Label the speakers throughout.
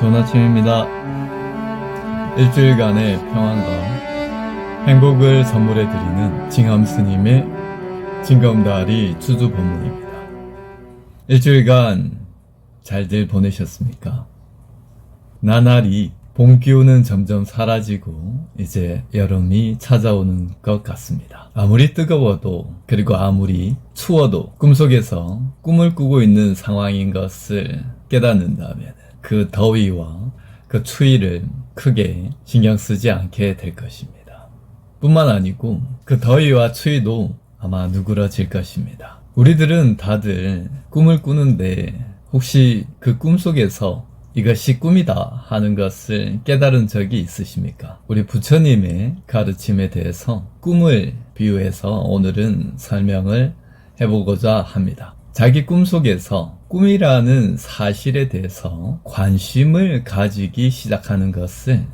Speaker 1: 좋은 아침입니다. 일주일간의 평안과 행복을 선물해 드리는 징함스님의 징검다리 주주 본문입니다. 일주일간 잘들 보내셨습니까? 나날이 봄 기운은 점점 사라지고 이제 여름이 찾아오는 것 같습니다. 아무리 뜨거워도 그리고 아무리 추워도 꿈속에서 꿈을 꾸고 있는 상황인 것을 깨닫는다면 그 더위와 그 추위를 크게 신경 쓰지 않게 될 것입니다. 뿐만 아니고 그 더위와 추위도 아마 누그러질 것입니다. 우리들은 다들 꿈을 꾸는데 혹시 그 꿈속에서 이것이 꿈이다 하는 것을 깨달은 적이 있으십니까? 우리 부처님의 가르침에 대해서 꿈을 비유해서 오늘은 설명을 해보고자 합니다. 자기 꿈속에서 꿈이라는 사실에 대해서 관심을 가지기 시작하는 것을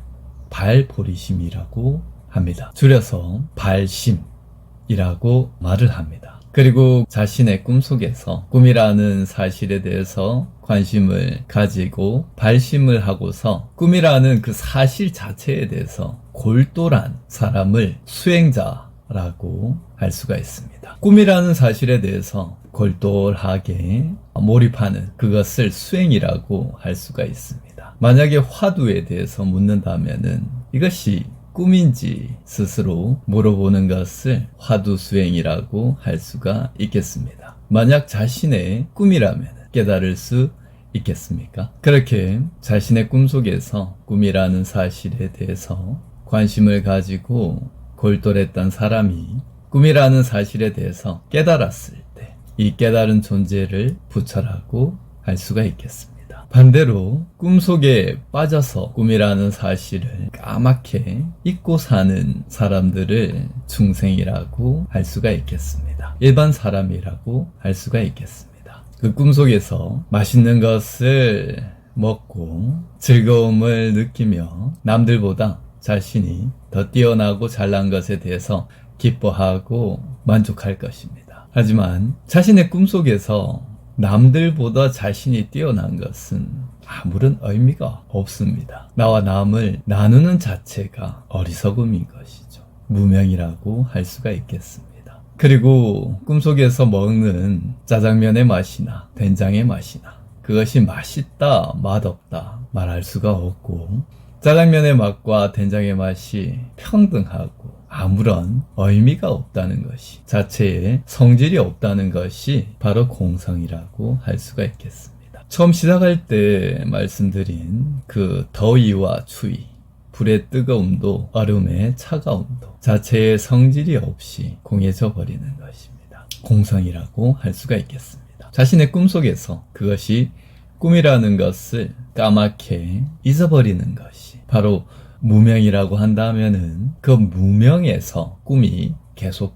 Speaker 1: 발보리심이라고 합니다. 줄여서 발심이라고 말을 합니다. 그리고 자신의 꿈속에서 꿈이라는 사실에 대해서 관심을 가지고 발심을 하고서 꿈이라는 그 사실 자체에 대해서 골똘한 사람을 수행자라고 할 수가 있습니다. 꿈이라는 사실에 대해서 골똘하게 몰입하는 그것을 수행이라고 할 수가 있습니다. 만약에 화두에 대해서 묻는다면은 이것이 꿈인지 스스로 물어보는 것을 화두수행이라고 할 수가 있겠습니다. 만약 자신의 꿈이라면 깨달을 수 있겠습니까? 그렇게 자신의 꿈속에서 꿈이라는 사실에 대해서 관심을 가지고 골똘했던 사람이 꿈이라는 사실에 대해서 깨달았을 때 이 깨달은 존재를 부처라고 할 수가 있겠습니다. 반대로 꿈속에 빠져서 꿈이라는 사실을 까맣게 잊고 사는 사람들을 중생이라고 할 수가 있겠습니다. 일반 사람이라고 할 수가 있겠습니다. 그 꿈속에서 맛있는 것을 먹고 즐거움을 느끼며 남들보다 자신이 더 뛰어나고 잘난 것에 대해서 기뻐하고 만족할 것입니다. 하지만 자신의 꿈속에서 남들보다 자신이 뛰어난 것은 아무런 의미가 없습니다. 나와 남을 나누는 자체가 어리석음인 것이죠. 무명이라고 할 수가 있겠습니다. 그리고 꿈속에서 먹는 짜장면의 맛이나 된장의 맛이나 그것이 맛있다, 맛없다 말할 수가 없고 짜장면의 맛과 된장의 맛이 평등하고 아무런 의미가 없다는 것이 자체에 성질이 없다는 것이 바로 공성이라고 할 수가 있겠습니다. 처음 시작할 때 말씀드린 그 더위와 추위, 불의 뜨거움도 얼음의 차가움도 자체의 성질이 없이 공해져 버리는 것입니다. 공성이라고 할 수가 있겠습니다. 자신의 꿈속에서 그것이 꿈이라는 것을 까맣게 잊어버리는 것이 바로 무명이라고 한다면은 그 무명에서 꿈이 계속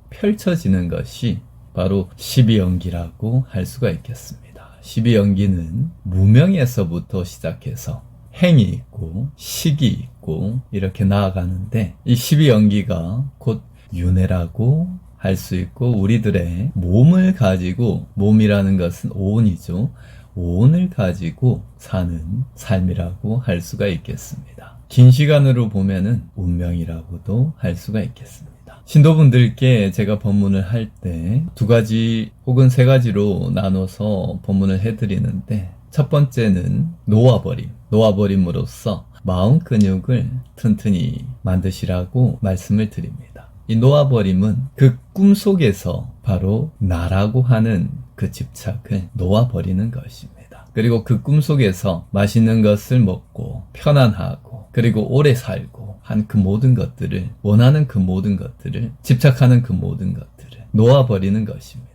Speaker 1: 펼쳐지는 것이 바로 십이연기라고 할 수가 있겠습니다. 십이연기는 무명에서부터 시작해서 행이 있고 식이 있고 이렇게 나아가는데 이 십이연기가 곧 윤회라고 할 수 있고 우리들의 몸을 가지고 몸이라는 것은 오온이죠. 오온을 가지고 사는 삶이라고 할 수가 있겠습니다. 긴 시간으로 보면은 운명이라고도 할 수가 있겠습니다. 신도분들께 제가 법문을 할 때 두 가지 혹은 세 가지로 나눠서 법문을 해드리는데 첫 번째는 놓아버림으로써 마음 근육을 튼튼히 만드시라고 말씀을 드립니다. 이 놓아버림은 그 꿈속에서 바로 나라고 하는 그 집착을 놓아버리는 것입니다. 그리고 그 꿈속에서 맛있는 것을 먹고 편안하고 그리고 오래 살고 한 그 모든 것들을 원하는 그 모든 것들을 집착하는 그 모든 것들을 놓아버리는 것입니다.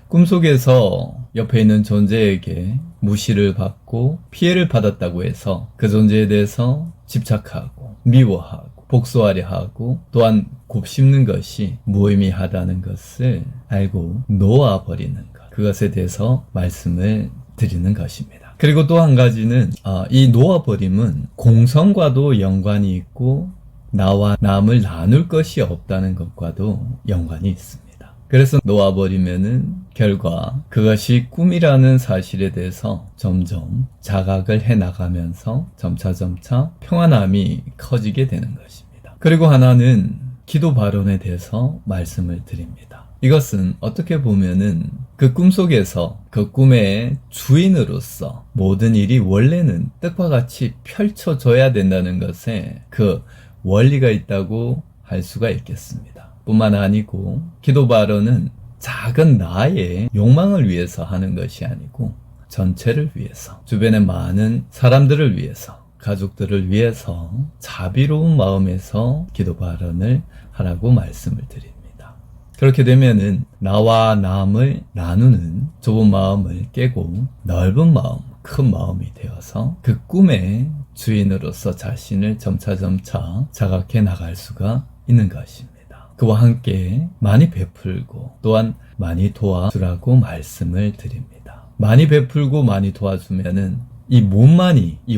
Speaker 1: 꿈속에서 옆에 있는 존재에게 무시를 받고 피해를 받았다고 해서 그 존재에 대해서 집착하고 미워하고 복수하려 하고 또한 곱씹는 것이 무의미하다는 것을 알고 놓아버리는 것, 그것에 대해서 말씀을 드리는 것입니다. 그리고 또 한 가지는 이 놓아버림은 공성과도 연관이 있고 나와 남을 나눌 것이 없다는 것과도 연관이 있습니다. 그래서 놓아버리면은 결과 그것이 꿈이라는 사실에 대해서 점점 자각을 해나가면서 점차 평안함이 커지게 되는 것입니다. 그리고 하나는 기도 발언에 대해서 말씀을 드립니다. 이것은 어떻게 보면은 그 꿈속에서 그 꿈의 주인으로서 모든 일이 원래는 뜻과 같이 펼쳐져야 된다는 것에 그 원리가 있다고 할 수가 있겠습니다. 뿐만 아니고 기도 발언은 작은 나의 욕망을 위해서 하는 것이 아니고 전체를 위해서, 주변의 많은 사람들을 위해서, 가족들을 위해서 자비로운 마음에서 기도 발언을 하라고 말씀을 드립니다. 그렇게 되면은 나와 남을 나누는 좁은 마음을 깨고 넓은 마음, 큰 마음이 되어서 그 꿈의 주인으로서 자신을 점차 자각해 나갈 수가 있는 것입니다. 그와 함께 많이 베풀고 또한 많이 도와주라고 말씀을 드립니다. 많이 베풀고 많이 도와주면은 이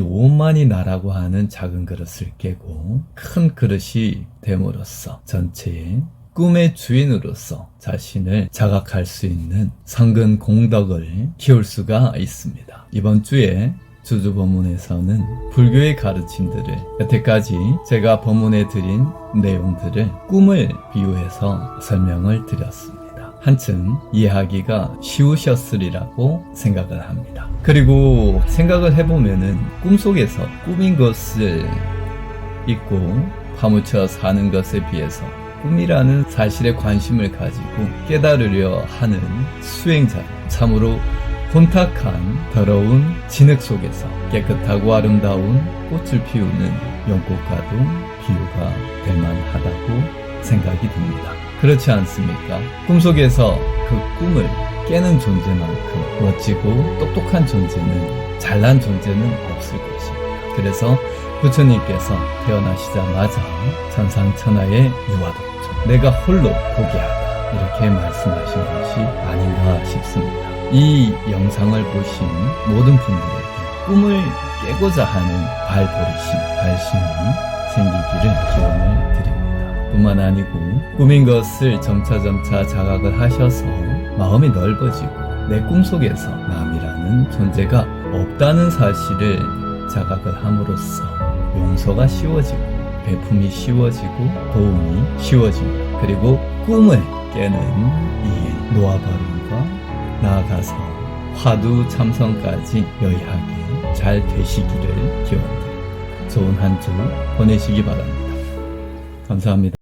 Speaker 1: 온만이 나라고 하는 작은 그릇을 깨고 큰 그릇이 됨으로써 전체의 꿈의 주인으로서 자신을 자각할 수 있는 성근 공덕을 키울 수가 있습니다. 이번 주에 주주 법문에서는 불교의 가르침들을, 여태까지 제가 법문해 드린 내용들을 꿈을 비유해서 설명을 드렸습니다. 한층 이해하기가 쉬우셨으리라고 생각을 합니다. 그리고 생각을 해보면은 꿈속에서 꿈인 것을 잊고 파묻혀 사는 것에 비해서 꿈이라는 사실에 관심을 가지고 깨달으려 하는 수행자, 참으로 혼탁한 더러운 진흙 속에서 깨끗하고 아름다운 꽃을 피우는 연꽃과도 비유가 될 만하다고 생각이 듭니다. 그렇지 않습니까? 꿈속에서 그 꿈을 깨는 존재만큼 멋지고 똑똑한 존재는, 잘난 존재는 없을 것입니다. 그래서 부처님께서 태어나시자마자 천상천하의 유아독존, 내가 홀로 포기하다, 이렇게 말씀하신 것이 아닌가 싶습니다. 이 영상을 보신 모든 분들에게 꿈을 깨고자 하는 발심이 생기기를 기원을 드립니다. 뿐만 아니고 꿈인 것을 점차 자각을 하셔서 마음이 넓어지고 내 꿈속에서 남이라는 존재가 없다는 사실을 자각을 함으로써 용서가 쉬워지고 배품이 쉬워지고 도움이 쉬워집니다. 그리고 꿈을 깨는 이 놓아버림과 나아가서 화두 참선까지 여의하게 잘 되시기를 기원드립니다. 좋은 한 주 보내시기 바랍니다. 감사합니다.